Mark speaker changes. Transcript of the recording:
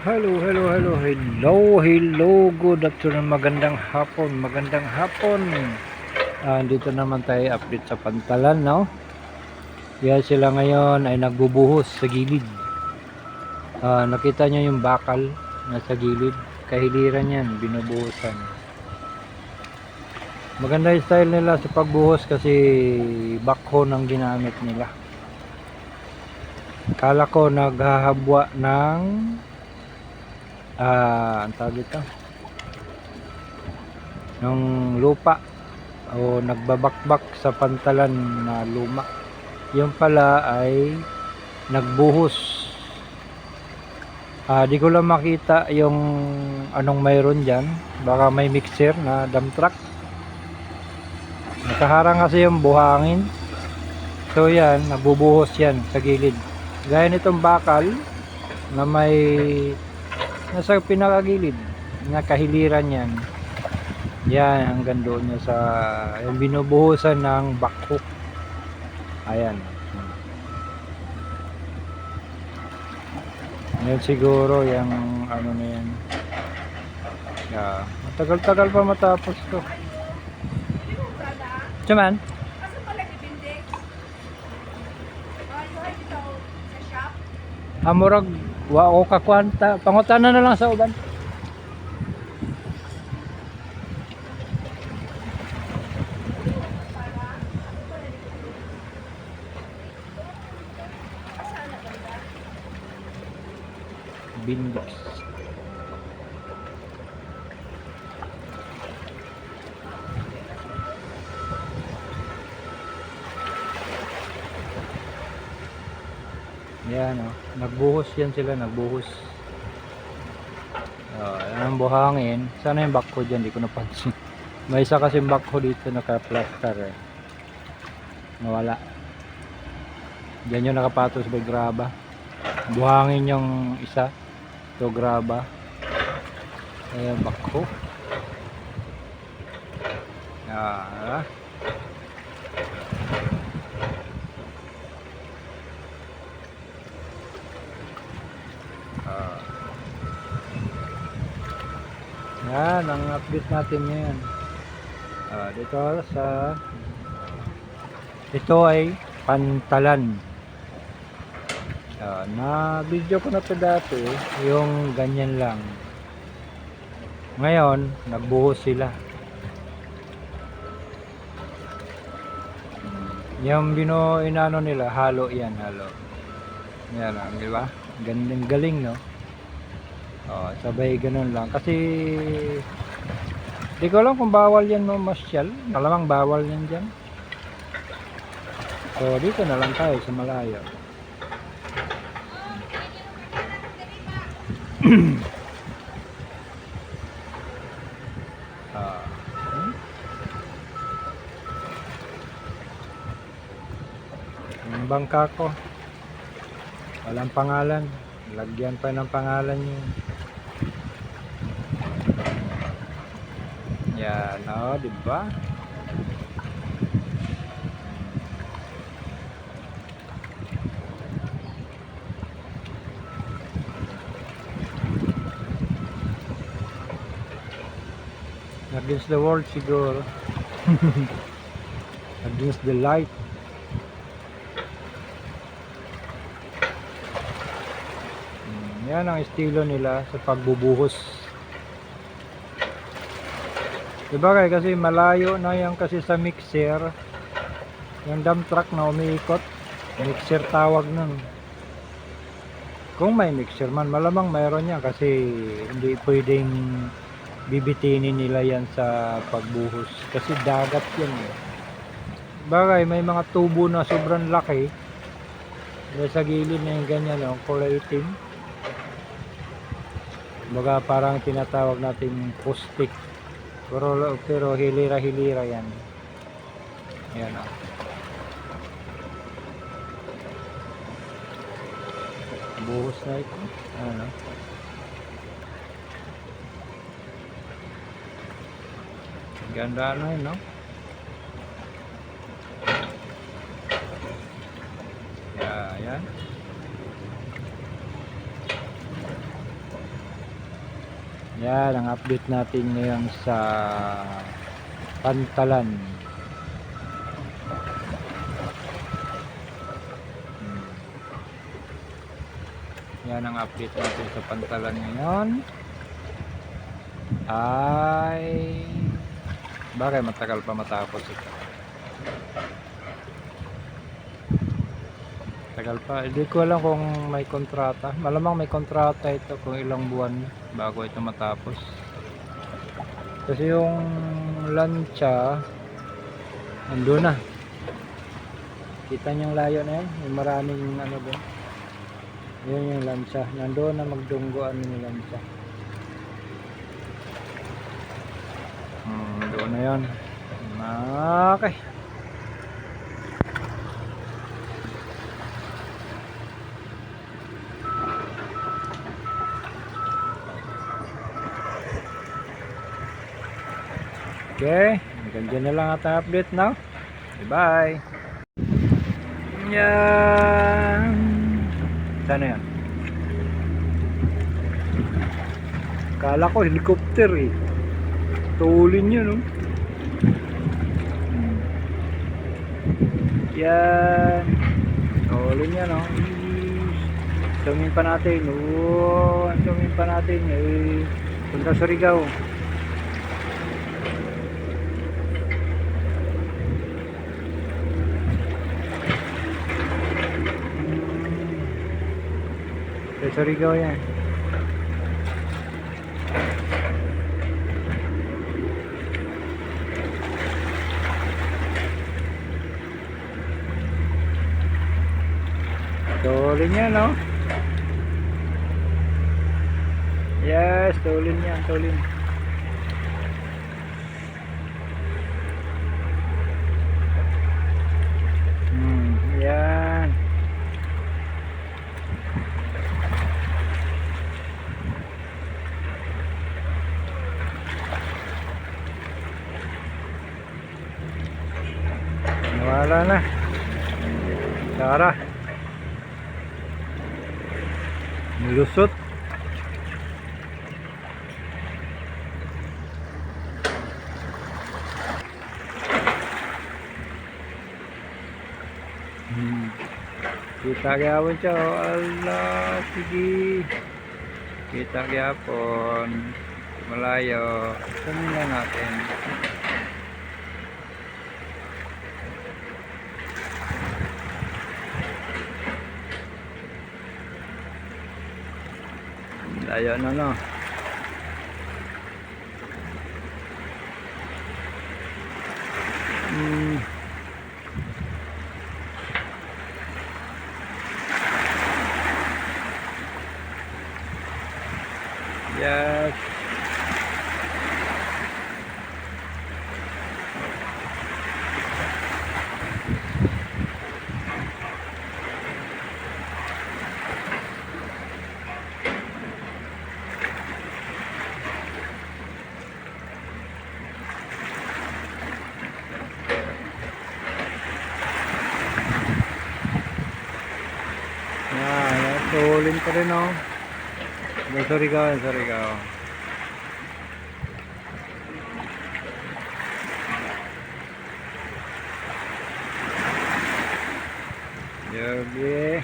Speaker 1: Hello, hello, hello, hello, hello, good afternoon, magandang hapon. Dito naman tayo update sa pantalan, no? Kaya sila ngayon ay nagbubuhos sa gilid. Nakita nyo yung bakal na sa gilid, kahiliran yan, binubuhusan. Maganda yung style nila sa pagbuhos kasi backhoe nang ginamit nila. Kala ko naghahabwa ng ang tawag dito, ng lupa o nagbabakbak sa pantalan na luma. Yung pala ay nagbuhos. Di ko lang makita yung anong mayroon dyan. Baka may mixer na dump truck. Nakaharang kasi yung buhangin. So yan, nagbubuhos yan sa gilid. Gaya nitong bakal na may nasa pinakagilid, nakahiliran yan. Yan, hanggang doon niya sa yung binubuhusan ng backhoe. Ayan. Yan siguro yung ano na yan. Matagal-tagal pa matapos to. Cuman?
Speaker 2: Asa pala gibindig? Yuhay dito sa shop?
Speaker 1: Amurag wa o kakwanta. Pangutana na lang sa uban. Bindix. Yan o, nagbuhos yan sila, nagbuhos. Yan ang buhangin. Sana yung backhoe dyan, di ko napansin. May isa kasing backhoe dito naka-plaster eh. Nawala. Diyan yung nakapatos by graba. Buhangin yung isa. Ito graba. Ayan backhoe. Yan ang update natin ngayon. Dito sa ito ay pantalan. Na video ko na to dati yung ganyan lang. Ngayon nagbuhos sila. Yung inano nila halo yan, halo. Yan lang, di ba? Gandang galing, no? Sabay ganun lang kasi di ko alam kung bawal yan mamasyal. Malamang bawal yan dyan. So dito na lang tayo sa malayo. Yung bangka ko walang pangalan, lagyan pa ng pangalan yun. Yan, diba? Against the world siguro. Against the light. Yan ang estilo nila sa pagbubuhos. Diba kasi malayo na yan kasi sa mixer. Yung dump truck na umiikot, mixer tawag nun. Kung may mixer man, malamang mayroon yan kasi hindi pwedeng bibitinin nila yan sa pagbuhos kasi dagat yan eh. Bagay may mga tubo na sobrang laki sa gilid na yung ganyan, kulay itim. Baga parang tinatawag natin caustic, pero hilira-hilira yan. Yan buhos na ito. Ganda na yun, no? Yan. Yan ang update natin ngayon sa Pantalan. Hmm. Yan ang update natin sa Pantalan ngayon. Ay bagay matagal pa matapos ito. Tagal pa. Hindi ko alam kung may kontrata. Malamang may kontrata ito kung ilang buwan bago ito matapos. Kasi yung lancha nandun na. Kita niyo yung layo na yan. May maraming ano doon. Yun yung lancha. Nandun na magdungguan yung lancha. Doon na yun. Okay. Okay, hanggang dyan na lang ating update now. Bye-bye. Yan. Sana yan? Kala ko helicopter eh. Tuulin yun, no? Yan. Tuulin yan, no? Zoom in pa natin. Zoom in pa natin. Punta sa Surigao. Sa Surigao yan. Tuloy niya, no? Yes, tuloy niya, tuloy. Yan. Nawala na. Tara. Nilusot. Kita gyapon siya. Allah, sige. Kita gyapon. Malayo. Kunin na natin. Layo na, no? Yes. Yan, tulin pa rin, oh. Surigao, Surigao. Jogi.